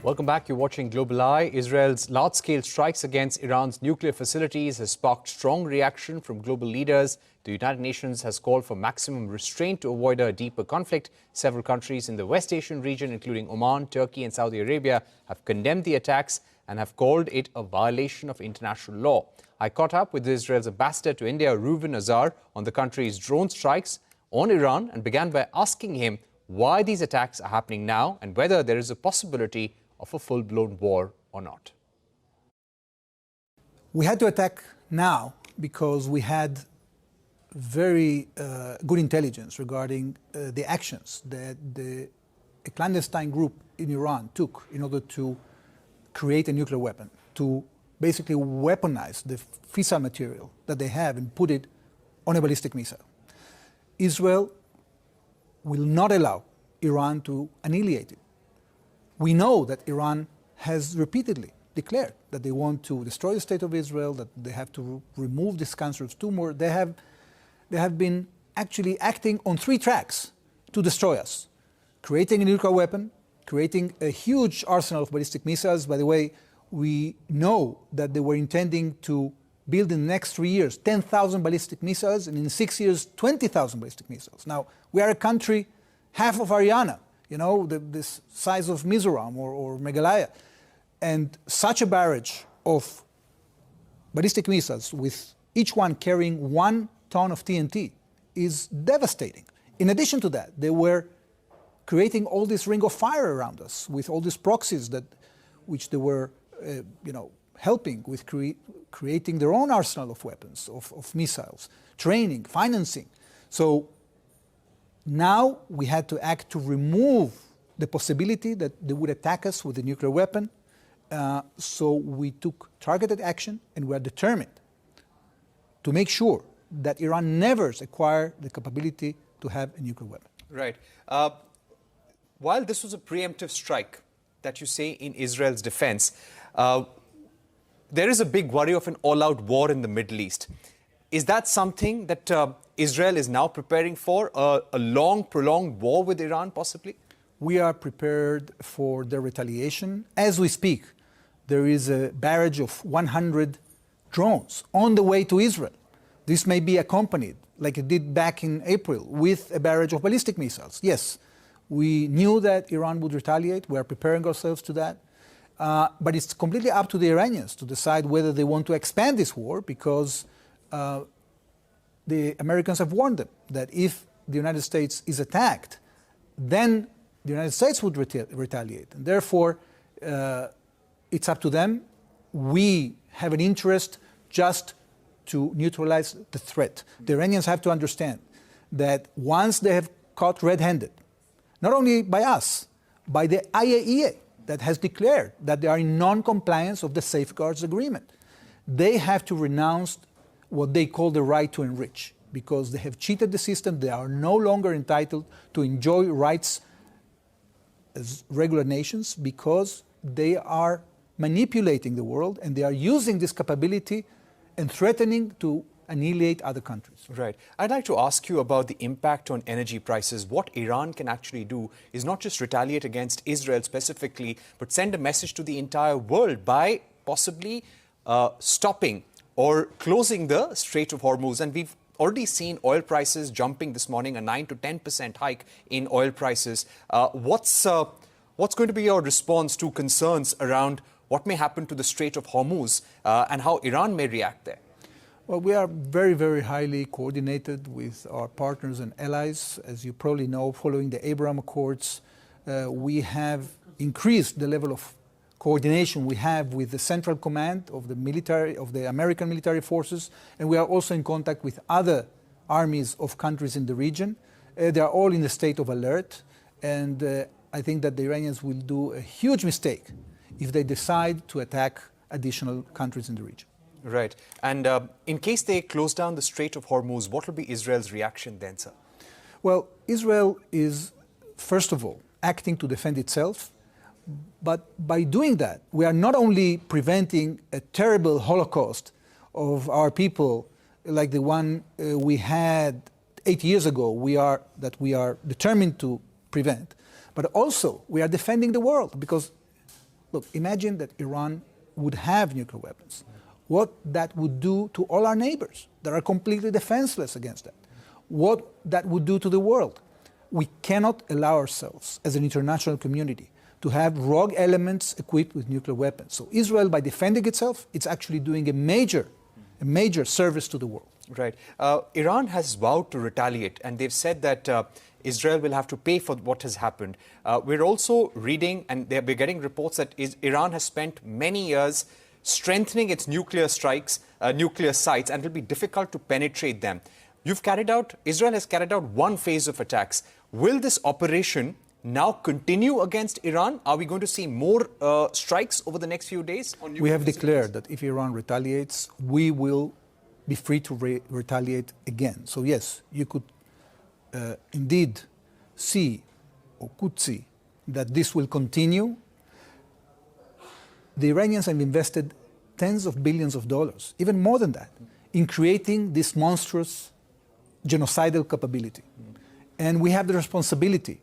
Welcome back. You're watching Global Eye. Israel's large-scale strikes against Iran's nuclear facilities has sparked strong reaction from global leaders. The United Nations has called for maximum restraint to avoid a deeper conflict. Several countries in the West Asian region, including Oman, Turkey and Saudi Arabia, have condemned the attacks and have called it a violation of international law. I caught up with Israel's ambassador to India, Reuven Azar, on the country's drone strikes on Iran and began by asking him why these attacks are happening now and whether there is a possibility of a full-blown war or not. We had to attack now because we had very good intelligence regarding the actions that a clandestine group in Iran took in order to create a nuclear weapon, to basically weaponize the fissile material that they have and put it on a ballistic missile. Israel will not allow Iran to annihilate it. We know that Iran has repeatedly declared that they want to destroy the state of Israel, that they have to remove this cancerous tumor. They have been actually acting on three tracks to destroy us. Creating a nuclear weapon, creating a huge arsenal of ballistic missiles. By the way, we know that they were intending to build in the next 3 years 10,000 ballistic missiles, and in 6 years, 20,000 ballistic missiles. Now, we are a country half of Haryana, you know, this size of Mizoram or Meghalaya. And such a barrage of ballistic missiles, with each one carrying 1 ton of TNT, is devastating. In addition to that, they were creating all this ring of fire around us with all these proxies which they were, helping with creating their own arsenal of weapons, of missiles, training, financing. So now we had to act to remove the possibility that they would attack us with a nuclear weapon. So we took targeted action, and we are determined to make sure that Iran never acquire the capability to have a nuclear weapon. Right. While this was a preemptive strike that you say in Israel's defense, there is a big worry of an all-out war in the Middle East. Is that something that Israel is now preparing for, a long, prolonged war with Iran, possibly? We are prepared for the retaliation. As we speak, there is a barrage of 100 drones on the way to Israel. This may be accompanied, like it did back in April, with a barrage of ballistic missiles. Yes, we knew that Iran would retaliate. We are preparing ourselves to that. But it's completely up to the Iranians to decide whether they want to expand this war, because the Americans have warned them that if the United States is attacked, then the United States would retaliate. And therefore, it's up to them. We have an interest just to neutralize the threat. The Iranians have to understand that once they have caught red-handed, not only by us, by the IAEA, that has declared that they are in non-compliance of the safeguards agreement, they have to renounce what they call the right to enrich, because they have cheated the system. They are no longer entitled to enjoy rights as regular nations, because they are manipulating the world and they are using this capability and threatening to annihilate other countries. Right. I'd like to ask you about the impact on energy prices. What Iran can actually do is not just retaliate against Israel specifically, but send a message to the entire world by possibly stopping or closing the Strait of Hormuz. And we've already seen oil prices jumping this morning, a 9 to 10% hike in oil prices. What's going to be your response to concerns around what may happen to the Strait of Hormuz and how Iran may react there? Well, we are very, very highly coordinated with our partners and allies. As you probably know, following the Abraham Accords, we have increased the level of coordination we have with the Central Command of the military, of the American military forces, and we are also in contact with other armies of countries in the region. They are all in a state of alert, and I think that the Iranians will do a huge mistake if they decide to attack additional countries in the region. Right. And in case they close down the Strait of Hormuz, what will be Israel's reaction then, sir? Well, Israel is, first of all, acting to defend itself. But by doing that, we are not only preventing a terrible Holocaust of our people like the one we had 8 years ago, we are determined to prevent, but also we are defending the world, because Look, imagine that Iran would have nuclear weapons. What that would do to all our neighbors that are completely defenseless against that. What that would do to the world. We cannot allow ourselves as an international community to have rogue elements equipped with nuclear weapons. So Israel, by defending itself, it's actually doing a major service to the world. Right. Iran has vowed to retaliate, and they've said that Israel will have to pay for what has happened. We're also reading, and we're getting reports that Iran has spent many years strengthening its nuclear strikes, nuclear sites, and it will be difficult to penetrate them. Israel has carried out one phase of attacks. Will this operation now continue against Iran? Are we going to see more strikes over the next few days? We have declared that if Iran retaliates, we will be free to retaliate again. So yes, you could indeed see or could see that this will continue. The Iranians have invested tens of billions of dollars, even more than that, in creating this monstrous genocidal capability. And we have the responsibility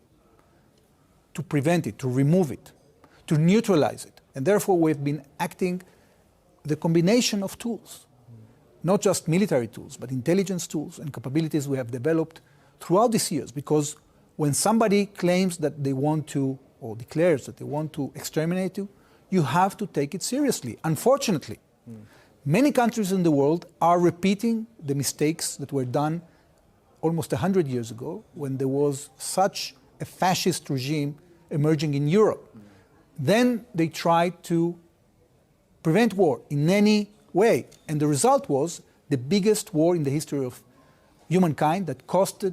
to prevent it, to remove it, to neutralize it. And therefore we've been acting the combination of tools, not just military tools, but intelligence tools and capabilities we have developed throughout these years. Because when somebody claims that they want to, or declares that they want to exterminate you, you have to take it seriously. Unfortunately, many countries in the world are repeating the mistakes that were done almost 100 years ago when there was such a fascist regime emerging in Europe. Then they tried to prevent war in any way, and the result was the biggest war in the history of humankind that cost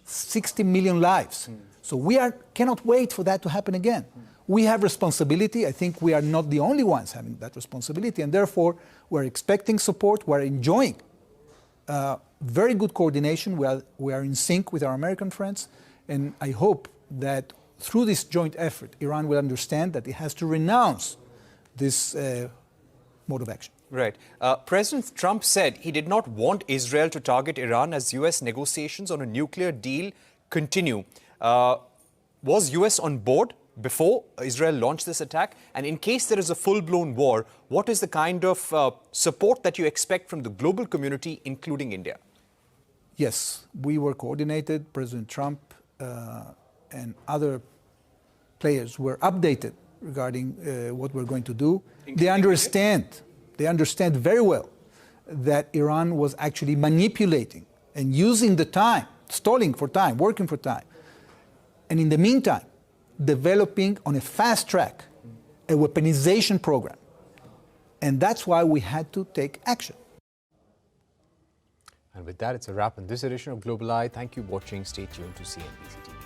60 million lives. So we cannot wait for that to happen again. We have responsibility. I think we are not the only ones having that responsibility, and therefore we're expecting support. We're enjoying very good coordination. We are in sync with our American friends, and I hope that through this joint effort, Iran will understand that it has to renounce this mode of action. Right. President Trump said he did not want Israel to target Iran as U.S. negotiations on a nuclear deal continue. Was U.S. on board before Israel launched this attack? And in case there is a full-blown war, what is the kind of support that you expect from the global community, including India? Yes, we were coordinated. President Trump and other players were updated regarding what we're going to do. They understand very well that Iran was actually manipulating and using the time, stalling for time, working for time. And in the meantime, developing on a fast track a weaponization program. And that's why we had to take action. And with that, it's a wrap on this edition of Global Eye. Thank you for watching. Stay tuned to CNBC TV.